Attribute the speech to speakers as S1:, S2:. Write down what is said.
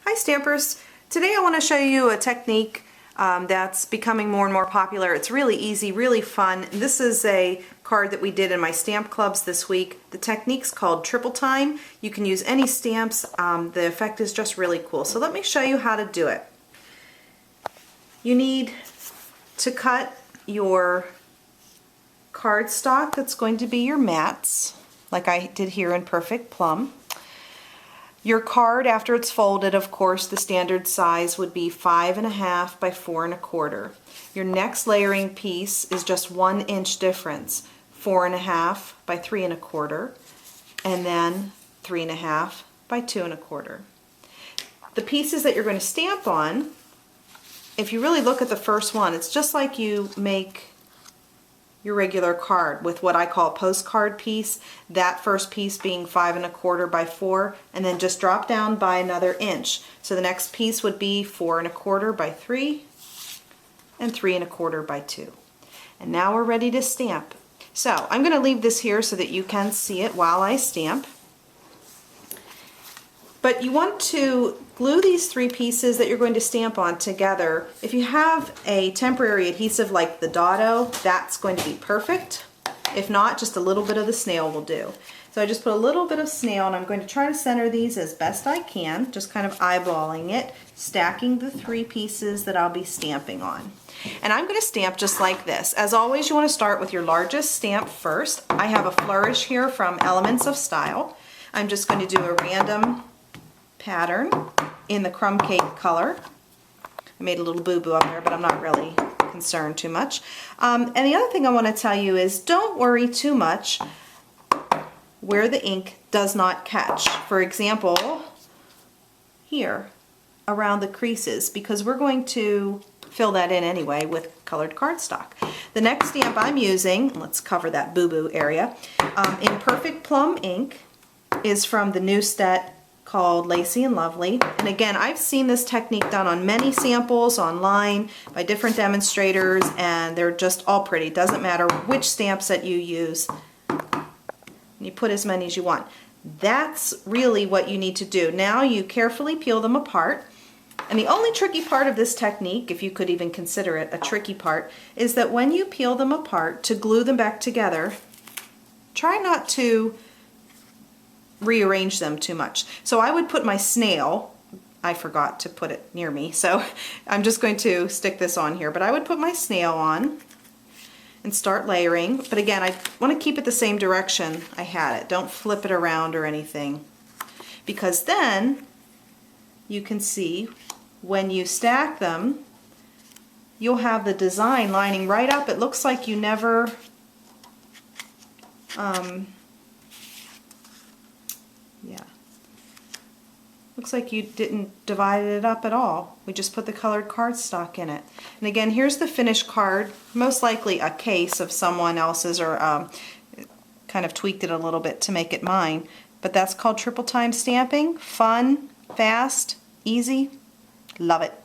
S1: Hi Stampers! Today I want to show you a technique that's becoming more and more popular. It's really easy, really fun. This is a card that we did in my stamp clubs this week. The technique's called triple time. You can use any stamps. The effect is just really cool. So let me show you how to do it. You need to cut your cardstock that's going to be your mats, like I did here in Perfect Plum. Your card, after it's folded, of course, the standard size would be 5.5 by 4 1/4. Your next layering piece is just 1 inch difference, 4.5 by 3 1/4, and then 3.5 by 2 1/4. The pieces that you're going to stamp on, if you really look at the first one, it's just like you make your regular card with what I call a postcard piece, that first piece being 5 1/4 by 4, and then just drop down by another inch. So the next piece would be 4 1/4 by 3 and 3 1/4 by 2. And now we're ready to stamp. So I'm going to leave this here so that you can see it while I stamp. But you want to glue these 3 pieces that you're going to stamp on together. If you have a temporary adhesive like the Dotto, that's going to be perfect. If not, just a little bit of the snail will do. So I just put a little bit of snail, and I'm going to try to center these as best I can, just kind of eyeballing it, stacking the 3 pieces that I'll be stamping on. And I'm going to stamp just like this. As always, you want to start with your largest stamp first. I have a flourish here from Elements of Style. I'm just going to do a random pattern in the crumb cake color. I made a little boo-boo up there, but I'm not really concerned too much. And the other thing I want to tell you is don't worry too much where the ink does not catch. For example, here around the creases, because we're going to fill that in anyway with colored cardstock. The next stamp I'm using, let's cover that boo-boo area, in Perfect Plum ink is from the new set called Lacy and Lovely. And again, I've seen this technique done on many samples online by different demonstrators, and they're just all pretty. It doesn't matter which stamps that you use. You put as many as you want. That's really what you need to do. Now you carefully peel them apart. And the only tricky part of this technique, if you could even consider it a tricky part, is that when you peel them apart to glue them back together, try not to rearrange them too much. So I would put my snail, I forgot to put it near me, so I'm just going to stick this on here, but I would put my snail on and start layering. But again, I want to keep it the same direction I had it. Don't flip it around or anything, because then you can see when you stack them, you'll have the design lining right up. It looks like you never looks like you didn't divide it up at all. We just put the colored cardstock in it. And again, here's the finished card, most likely a case of someone else's, or kind of tweaked it a little bit to make it mine. But that's called triple time stamping. Fun, fast, easy. Love it.